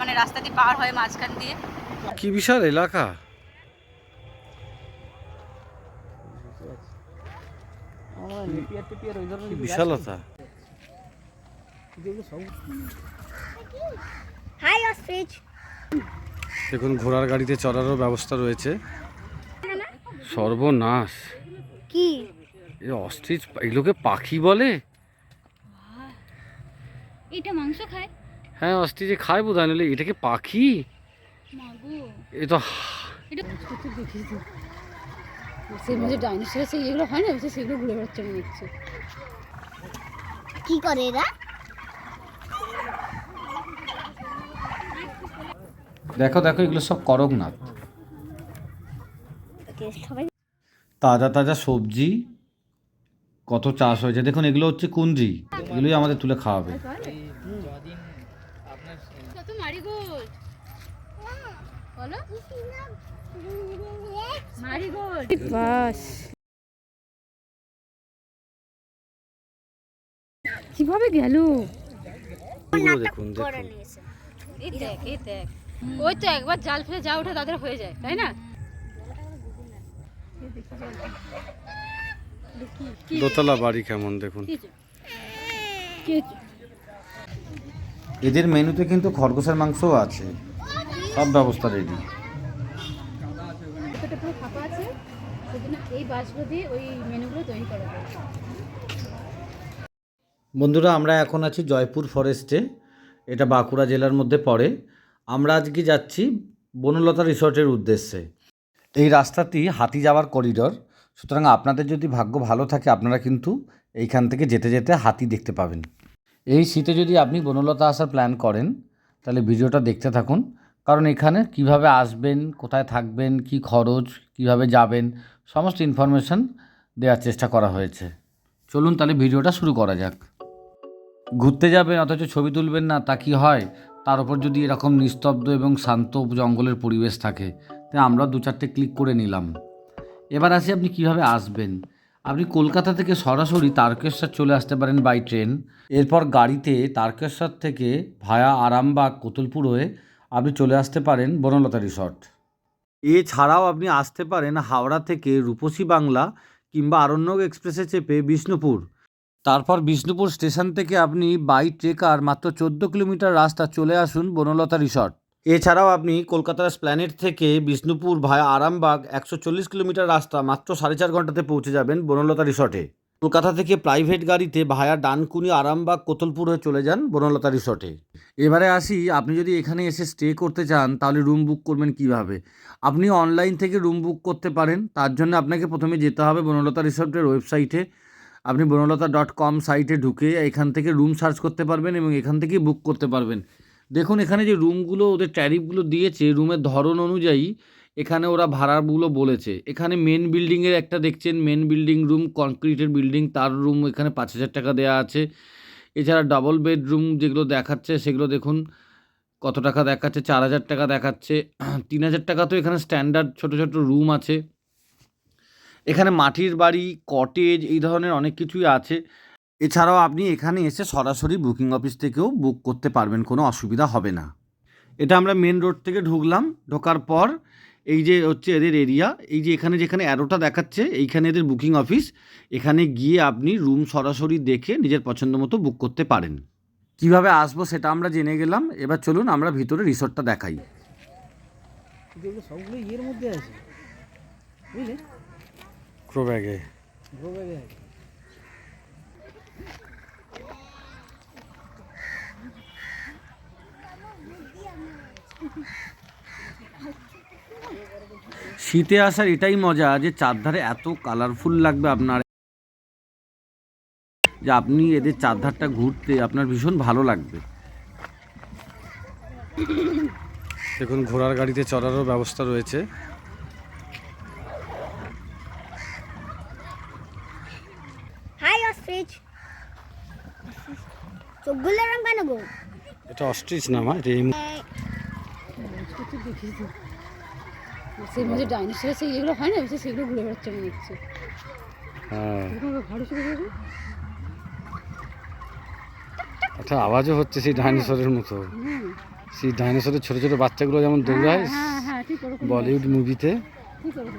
মানে রাস্তা দিয়ে পার হয় মাঝখান দিয়ে। কি বিশাল এলাকা, বিশালতা। Hi ostrich. দেখুন ঘোড়ার গাড়িতে চড়ারও ব্যবস্থা রয়েছে। সর্বনাশ, কি এই অস্ট্রিচ এগুলোকে পাখি বলে? এটা মাংস খায়? হ্যাঁ অস্ট্রিচে খায় বোধ হয়, এটাকে পাখি? এ তো সেই মাঝে ডাইনোসর সেই এগুলো হয় না, সেগুলো ঘুরে বেড়াচ্ছে মনে হচ্ছে। কি করে এরা? দেখো দেখো, এগুলো সব করকনাথ। সবাই তাজা তাজা সবজি কত চাষ হয়েছে দেখুন। এগুলো হচ্ছে কুঞ্জি, এগুলোই আমাদের তুলে খাওয়াবে। কত মারিগোল্ড বলো, মারিগোল্ড। বাস কিভাবে গেল? দেখুন দেখুন, এই দেখ এই দেখ, ওই তো একবার জাল ফেলে যা ওঠে তাদের হয়ে যায়, তাই না? দোতলা বাড়ি কেমন দেখুন। এদের মেনুতে কিন্তু খরগোশের মাংসও আছে, সব ব্যবস্থা রেডি। পুরো ফাঁকা আছে, সেজন্য এই বাসগুলো দিয়ে ওই মেনুগুলো তৈরি করা যায়। বন্ধুরা আমরা এখন আছি জয়পুর ফরেস্টে, এটা বাঁকুড়া জেলার মধ্যে পড়ে। আমরা আজকে যাচ্ছি বনলতা রিসর্টের উদ্দেশ্যে। এই রাস্তাটি হাতি যাওয়ার করিডর, সুতরাং আপনাদের যদি ভাগ্য ভালো থাকে আপনারা কিন্তু এইখান থেকে যেতে যেতে হাতি দেখতে পাবেন। এই শীতে যদি আপনি বনলতা আসার প্ল্যান করেন তাহলে ভিডিওটা দেখতে থাকুন, কারণ এখানে কিভাবে আসবেন, কোথায় থাকবেন, কি খরচ, কিভাবে যাবেন, সমস্ত ইনফরমেশান দেওয়ার চেষ্টা করা হয়েছে। চলুন তাহলে ভিডিওটা শুরু করা যাক। ঘুরতে যাবেন অথচ ছবি তুলবেন না, তা কি হয়? তার উপর যদি এরকম নিস্তব্ধ এবং শান্ত জঙ্গলের পরিবেশ থাকে, তাই আমরা 2-4টে ক্লিক করে নিলাম। এবার আসি আপনি কিভাবে আসবেন। আপনি কলকাতা থেকে সরাসরি তারকেশ্বর চলে আসতে পারেন বাই ট্রেন। এরপর গাড়িতে তারকেশ্বর থেকে ভায়া আরামবাগ কোতুলপুর হয়ে আপনি চলে আসতে পারেন বনলতা রিসর্ট। এছাড়াও আপনি আসতে পারেন হাওড়া থেকে রূপসী বাংলা কিংবা আরণ্যক এক্সপ্রেসে চেপে বিষ্ণুপুর। তারপর বিষ্ণুপুর স্টেশন থেকে আপনি বাই ট্রেকার মাত্র 14 কিলোমিটার রাস্তা চলে আসুন বনলতা রিসর্ট। এছাড়াও আপনি কলকাতার স্প্ল্যানেড থেকে বিষ্ণুপুর ভায়া আরামবাগ 140 কিলোমিটার রাস্তা মাত্র 4.5 ঘন্টাতে পৌঁছে যাবেন বনলতা রিসর্টে। কলকাতা থেকে প্রাইভেট গাড়িতে ভায়া ডানকুনি আরামবাগ কোতুলপুর হয়ে চলে যান বনলতা রিসর্টে। এবারে আসি, আপনি যদি এখানে এসে স্টে করতে চান তাহলে রুম বুক করবেন কিভাবে। আপনি অনলাইন থেকে রুম বুক করতে পারেন, তার জন্য আপনাকে প্রথমে যেতে হবে বনলতা রিসর্টের ওয়েবসাইটে। আপনি বনলতা.com সাইটে ঢুকে এখান থেকে রুম সার্চ করতে পারবেন এবং এখান থেকেই বুক করতে পারবেন। দেখুন এখানে যে রুমগুলো ওদের ট্যারিফগুলো দিয়েছে, রুমের ধরন অনুযায়ী এখানে ওরা ভাড়াগুলো বলেছে। এখানে মেন বিল্ডিংয়ের একটা দেখছেন, মেন বিল্ডিং রুম, কংক্রিটের বিল্ডিং, তার রুম এখানে 5,000 টাকা দেওয়া আছে। এছাড়া ডাবল বেডরুম যেগুলো দেখাচ্ছে সেগুলো দেখুন কত টাকা দেখাচ্ছে, 4,000 টাকা দেখাচ্ছে। 3,000 টাকা তো এখানে স্ট্যান্ডার্ড ছোটো ছোটো রুম আছে। এখানে মাটির বাড়ি, কটেজ, এই ধরনের অনেক কিছুই আছে। এছাড়াও আপনি এখানে এসে সরাসরি বুকিং অফিস থেকেও বুক করতে পারবেন, কোনো অসুবিধা হবে না। এটা আমরা মেন রোড থেকে ঢুকলাম, ঢোকার পর এই যে হচ্ছে এদের এরিয়া, এই যে এখানে যেখানে অ্যারোটা দেখাচ্ছে এইখানে এদের বুকিং অফিস। এখানে গিয়ে আপনি রুম সরাসরি দেখে নিজের পছন্দ মতো বুক করতে পারেন। কিভাবে আসবো সেটা আমরা জেনে গেলাম, এবার চলুন আমরা ভিতরে রিসর্টটা দেখাই। সবগুলো ইয়ের মধ্যে আছে বুঝলে, গ্রো ব্যাগে। শীতে আসার এটাই মজা যে চারধারে এত কালারফুল লাগবে আপনার, যে আপনি এদের চারধারটা ঘুরতে আপনার ভীষণ ভালো লাগবে। দেখুন ঘোড়ার গাড়িতে চড়ারও ব্যবস্থা রয়েছে। Hi ostrich. চোখগুলো রং কেন গো? এটা অস্ট্রিচ না মা, এটা সেই মাঝে ডাইনোসর সেই এগুলো হয় না, সেগুলো ঘুরে বেড়াচ্ছে মনে হচ্ছে। হ্যাঁ ঘাড়ে চলে যাবে, একটা আওয়াজও হচ্ছে সেই ডাইনোসরের মতো। সেই ডাইনোসরের ছোট ছোট বাচ্চাগুলো যেমন দৌড়ায় হ্যাঁ হ্যাঁ ঠিক ওরকম বলিউড মুভিতে। ঠিক ওরকম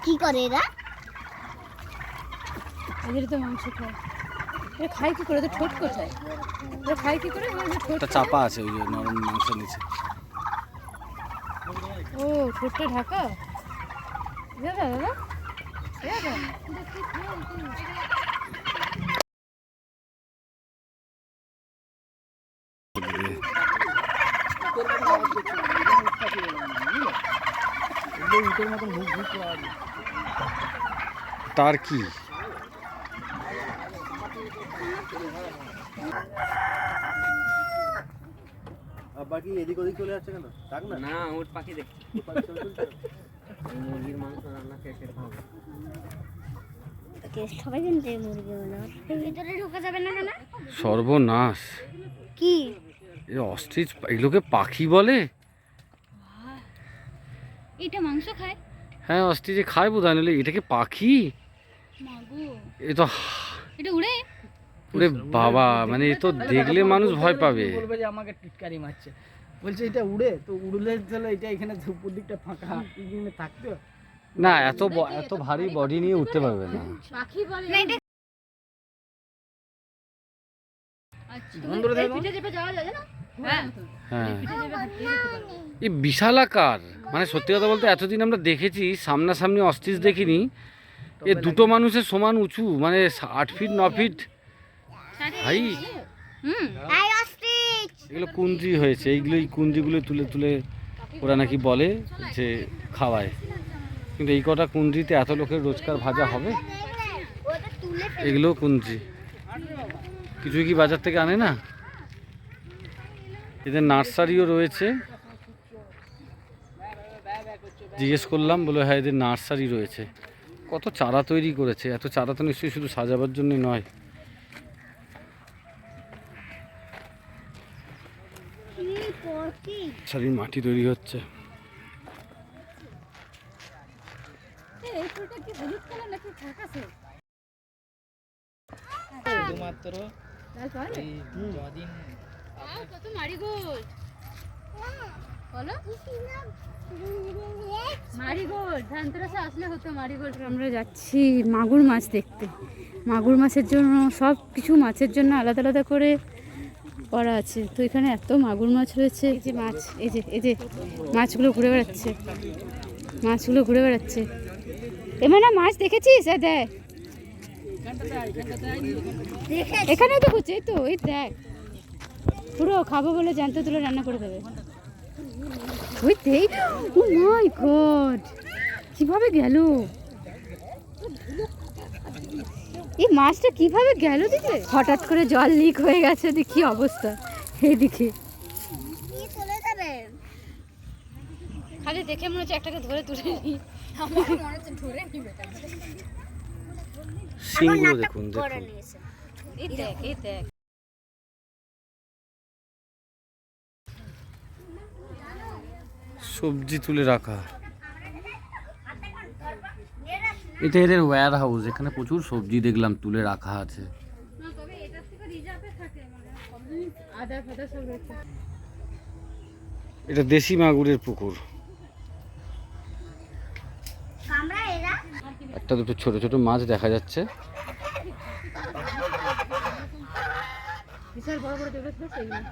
কি করে এরা? এদের তো মাংস খায়। এরা খায় কি করে? তো ঠোঁট কোথায়? এরা খায় কি করে? এদের ঠোঁট একটা চাপা আছে ওই যে নরম মাংস নিচে। ও ঠোঁটটা ঢাকা। দাদা দাদা দাদা উটের মতন মুখ মুখ করা আছে। তার কি বাকি এদিক ওদিক চলে যাচ্ছে কেন? থাক না। না উট পাখি দেখ। মুরগির মাংস রান্না শেষের খাবো। সবাই জানতে মুরগিগুলো ভিতরে ঢোকা যাবে না কেন? সর্বনাশ! কি এ অস্ট্রিচ এগুলোকে পাখি বলে? এটা মাংস খায়? হ্যাঁ অস্ট্রিচে খায় বোধ হয়, নাহলে এটাকে পাখি? মাগো এ তো এটা উড়ে? ওরে বাবা, মানে এ তো দেখলে মানুষ ভয় পাবে। বলবে যে আমাকে টিটকারি মারছে। বলছে এটা উড়ে, তো উড়লে তাহলে এটা এখানে উপর দিকটা ফাঁকা, এখানে থাকতো না, এত ভারী বডি নিয়ে উঠতে পারবে না। পাখি বলে না এটা আচ্ছা বন্ধ করে দাও। পিঠে চেপে যাওয়া যায় না? হ্যাঁ হ্যাঁ, পিঠে চেপে হাঁটিয়ে যেতে পারবো। এই বিশাল আকার, মানে সত্যি কথা বলতে এতদিন আমরা দেখেছি সামনাসামনি অস্ট্রিচ দেখিনি। এ দুটো মানুষের সমান উঁচু, মানে 8 ফিট 9 ফিট ভাই। হুম হাই অস্ট্রিচ। এগুলো কুঞ্জি হয়েছে, এইগুলোই কুঞ্জিগুলো তুলে তুলে ওরা নাকি বলে যে খাওয়ায়, কিন্তু এই কটা কুঞ্জিতে এত লোকের রোজকার ভাজা হবে? ওটা তুলে এগুলো কুঞ্জি কিছুই কি বাজার থেকে আনে না? এদের নার্সারিও রয়েছে, জিজ্ঞেস করলাম, বলে হ্যাঁ এদের নার্সারি রয়েছে। কত চারা তৈরি করেছে, এত চারা তো নিশ্চয়ই শুধু সাজাবার জন্য নয়। পড়ছি। সারির মাটি তৈরি হচ্ছে। এই ফুলটা কি হলুদ কালার নাকি ফ্যাকাশে? শুধুমাত্র লাল পাড়ে? এই যদিন কত মারিগোল্ড বলো? মারিগোল্ড ধানতেরাসে আসলে হতো মারিগোল্ড। আমরা যাচ্ছি মাগুর মাছ দেখতে। মাগুর মাছের জন্য সব কিছু মাছের জন্য আলাদা আলাদা করে করা আছে। তো এখানে এত মাগুর মাছ রয়েছে। এই যে মাছ, এই যে মাছগুলো ঘুরে বেড়াচ্ছে, মাছগুলো ঘুরে বেড়াচ্ছে। এমন মাছ দেখেছিস? দেখ এখানেও তো হচ্ছে, এই তো এই দেখ, পুরো খাবো বলে জ্যান্ত তুলে রান্না করে দেবে। ওই দেখ, ও মাই গড, কিভাবে গেল এই মাছটা, কিভাবে গেল দিকে? হঠাৎ করে জল লিক হয়ে গেছে, কি অবস্থা এইদিকে। কি চলে যাবে? খালি দেখে মনে হচ্ছে একটাকে ধরে তুলে নিই। আমার মনে হচ্ছে ধরে নিবে। সিংগুলো দেখুন করে দেখুন, নিয়েছে। এই দেখ এই দেখ। সবজি তুলে রাখা। এটা এদের ওয়্যার হাউস, এখানে প্রচুর সবজি দেখলাম তুলে রাখা আছে। আদা ফাদা সব রয়েছে। এটা দেশি মাগুরের পুকুর। আমরা এরা একটা দুটো ছোট ছোট মাছ দেখা যাচ্ছে। বিশাল বড় বড় দেখবে তো সেইগুলো।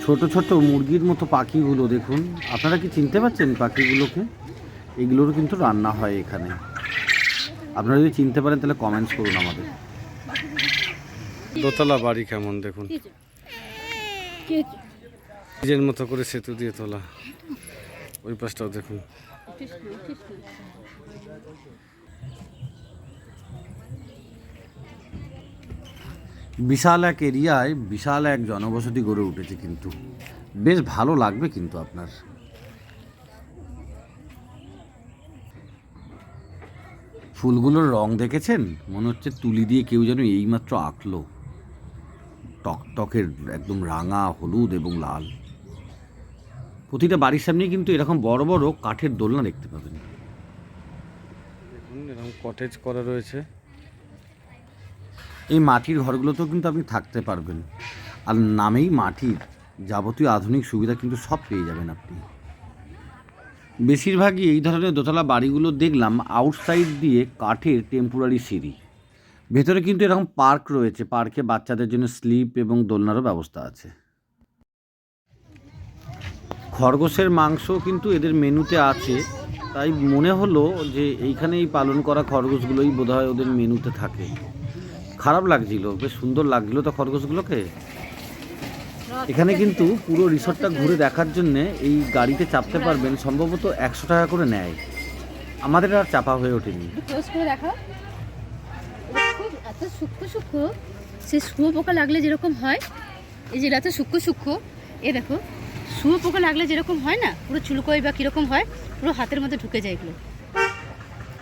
ছোট ছোট মুরগির মতো পাখিগুলো দেখুন, আপনারা কি চিনতে পারছেন পাখিগুলোকে? এগুলোরও কিন্তু রান্না হয় এখানে। আপনারা যদি চিনতে পারেন তাহলে কমেন্টস করুন আমাদের। দোতলা বাড়ি কেমন দেখুন, নিজের মতো করে সেতু দিয়ে তোলা। ওই পাশটাও দেখুন। বিশাল এক এরিয়ায় বিশাল এক জনবসতি গড়ে উঠেছে, কিন্তু বেশ ভালো লাগবে কিন্তু আপনার। ফুলগুলোর রং দেখেছেন? মনে হচ্ছে তুলি দিয়ে কেউ যেন এইমাত্র আঁকলো। টকটকের একদম রাঙা, হলুদ এবং লাল। প্রতিটা বাড়ির সামনেই কিন্তু এরকম বড় বড় কাঠের দোলনা দেখতে পাবেন। দেখুন এরকম কটেজ করা রয়েছে। এই মাটির ঘরগুলোতেও কিন্তু আপনি থাকতে পারবেন, আর নামেই মাটির, যাবতীয় আধুনিক সুবিধা কিন্তু সব পেয়ে যাবেন আপনি। বেশিরভাগই এই ধরনের দোতলা বাড়িগুলো দেখলাম আউটসাইড দিয়ে কাঠের টেম্পোরারি সিঁড়ি, ভেতরে কিন্তু এরকম পার্ক রয়েছে, পার্কে বাচ্চাদের জন্য স্লিপ এবং দোলনারও ব্যবস্থা আছে। খরগোশের মাংস কিন্তু এদের মেনুতে আছে, তাই মনে হলো যে এইখানেই পালন করা খরগোশগুলোই বোধহয় ওদের মেনুতে থাকে। খারাপ লাগছিল, বেশ সুন্দর লাগছিল তো খরগোশগুলোকে। এখানে কিন্তু পুরো রিসর্টটা ঘুরে দেখার জন্য এই গাড়িতে চাপতে পারবেন, সম্ভবত 100 টাকা করে নেয়। আমাদের আর চাপা হয়ে ওঠেনি। ক্লোজ করে দেখাও। খুব এত সূক্ষ্ম সূক্ষ্ম, সে শুয়োপোকা লাগলে যেরকম হয়, এই যে এত সূক্ষ্ম সূক্ষ্ম, এ দেখো শুয়োপোকা লাগলে যেরকম হয় না, পুরো চুলকোয় বা কীরকম হয়, পুরো হাতের মধ্যে ঢুকে যায় এগুলো।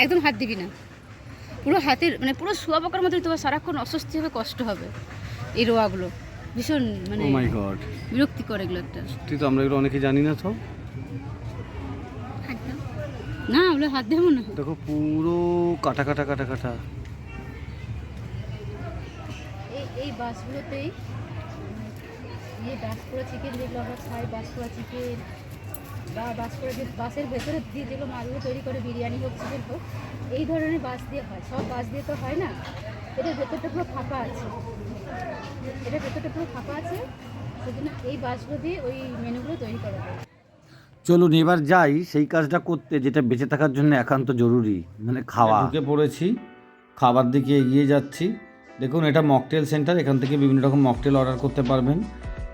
একদম হাত দিবি না, পুরো হাতের মানে পুরো শুয়োপোকার মধ্যে তোমার সারাক্ষণ অস্বস্তি হবে, কষ্ট হবে। এই রোয়াগুলো ভীষণ মানে ও মাই গড, বিরক্তিকর এগুলো একটা। তুই তো আমরা এগুলো অনেকে জানি না তো। না ওগুলো হাত দেবো না। দেখো পুরো কাটা কাটা কাটা কাটা। এই বাসগুলোতেই এই বাঁশপোড়া চিকেন যেগুলো আমরা খাই, বাঁশপোড়া চিকেন বা বাঁশপোড়া যে বাসের ভেতরে দিয়ে যেগুলো মাছগুলো তৈরি করে, বিরিয়ানি হোক চিকেন হোক, এই ধরনের বাস দিয়ে হয়। সব বাস দিয়ে তো হয় না, এটার ভেতরটা পুরো ফাঁকা আছে, এটার ভেতরটা পুরো ফাঁকা আছে, সেজন্য এই বাসগুলো দিয়ে ওই মেনুগুলো তৈরি করা হয়। চলুন এবার যাই সেই কাজটা করতে যেটা বেঁচে থাকার জন্য একান্ত জরুরি, মানে খাওয়া। ঢুকে পড়েছি, খাবার দিকে এগিয়ে যাচ্ছি। দেখুন এটা মকটেল সেন্টার, এখান থেকে বিভিন্ন রকম মকটেল অর্ডার করতে পারবেন।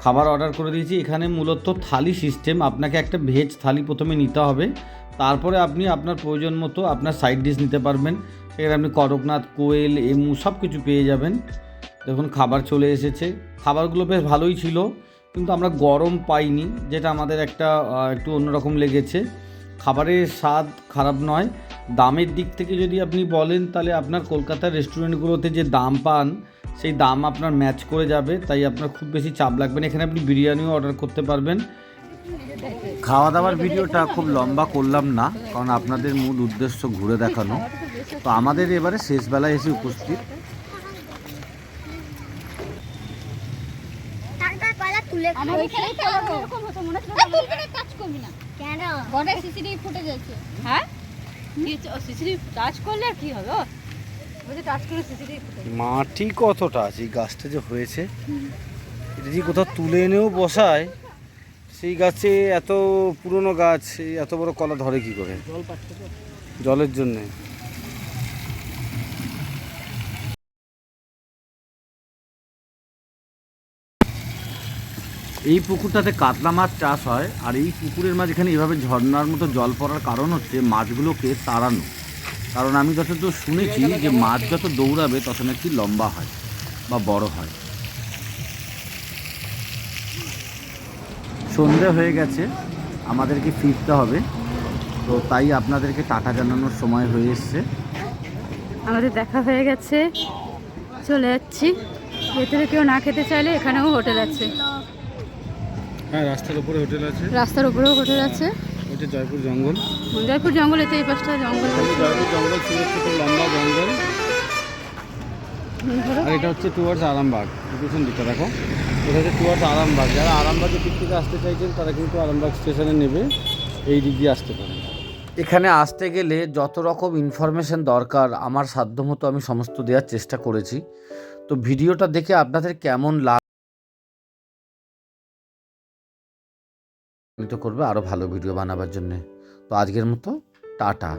খাবার অর্ডার করে দিয়েছি। এখানে মূলত থালি সিস্টেম, আপনাকে একটা ভেজ থালি প্রথমে নিতে হবে, তারপরে আপনি আপনার প্রয়োজন মতো আপনার সাইড ডিশ নিতে পারবেন। সেখানে আপনি করকনাথ, কোয়েল, এমু সব কিছু পেয়ে যাবেন। দেখুন খাবার চলে এসেছে, খাবারগুলো বেশ ভালোই ছিল, কিন্তু আমরা গরম পাইনি, যেটা আমাদের একটু অন্যরকম লেগেছে। খাবারের স্বাদ খারাপ নয়, দামের দিক থেকে যদি আপনি বলেন তাহলে আপনার কলকাতার রেস্টুরেন্টগুলোতে যে দাম পান সেই দাম আপনার ম্যাচ করে যাবে, তাই আপনার খুব বেশি চাপ লাগবে না। এখানে আপনি বিরিয়ানিও অর্ডার করতে পারবেন। খাওয়া দাওয়ার ভিডিওটা খুব লম্বা করলাম না, কারণ আপনাদের মূল উদ্দেশ্য ঘুরে দেখানো। তো আমাদের এবারে শেষবেলায় এসে উপস্থিত। আমার ওইখানে এরকম হতো মনে হচ্ছে তুই এখানে টাচ করবি না কেন গড়ে সিসিডি ফুটে যাচ্ছে হ্যাঁ কি সিসিডি টাচ করলে আর কি হবে, বলছে টাচ করে সিসিডি ফুটে যায়। মাটি কতটা আছে, এই গাছটা যে হয়েছে এটা যে কোথাও তুলে এনেও বসায়, সেই গাছে এত পুরনো গাছ এত বড় কলা ধরে কি করে? জল পাচ্ছে তো। জলের জন্যে। এই পুকুরটাতে কাতলা মাছ চাষ হয়, আর এই পুকুরের মাঝখানে এভাবে ঝর্ণার মতো জল পড়ার কারণ হচ্ছে মাছগুলোকে তাড়ানো। কারণ আমি যতদূর শুনেছি যে মাছ যত দৌড়াবে তত নাকি লম্বা হয় বা বড় হয়। সন্ধে হয়ে গেছে, আমাদেরকে ফিরতে হবে, তো তাই আপনাদেরকে টাটা জানানোর সময় হয়ে এসছে। আমাদের দেখা হয়ে গেছে, চলে যাচ্ছি। ভেতরে কেউ না খেতে চাইলে এখানেও হোটেল আছে। হ্যাঁ, রাস্তার উপরে হোটেল আছে, রাস্তার উপরেও হোটেল আছে। এটা জয়পুর জঙ্গল। জয়পুর জঙ্গল, এতে এই পাশটা জঙ্গল আছে। জয়পুর জঙ্গল শুরু থেকে লম্বা জঙ্গল, আর এটা হচ্ছে টুয়ার্ডস আরামবাগ। পিছন দিকটা দেখো, এটা হচ্ছে টুয়ার্ডস আরামবাগ। যারা আরামবাগের দিক থেকে আসতে চাইছেন তারা কিন্তু আরামবাগ স্টেশনে নেবে, এই দিক দিয়ে আসতে পারেন। এখানে আসতে গেলে যত রকম ইনফরমেশন দরকার আমার সাধ্যমতো আমি সমস্ত দেওয়ার চেষ্টা করেছি। তো ভিডিওটা দেখে আপনাদের কেমন করবে আরও ভালো ভিডিও বানাবার জন্যে। তো আজকের মতো টাটা।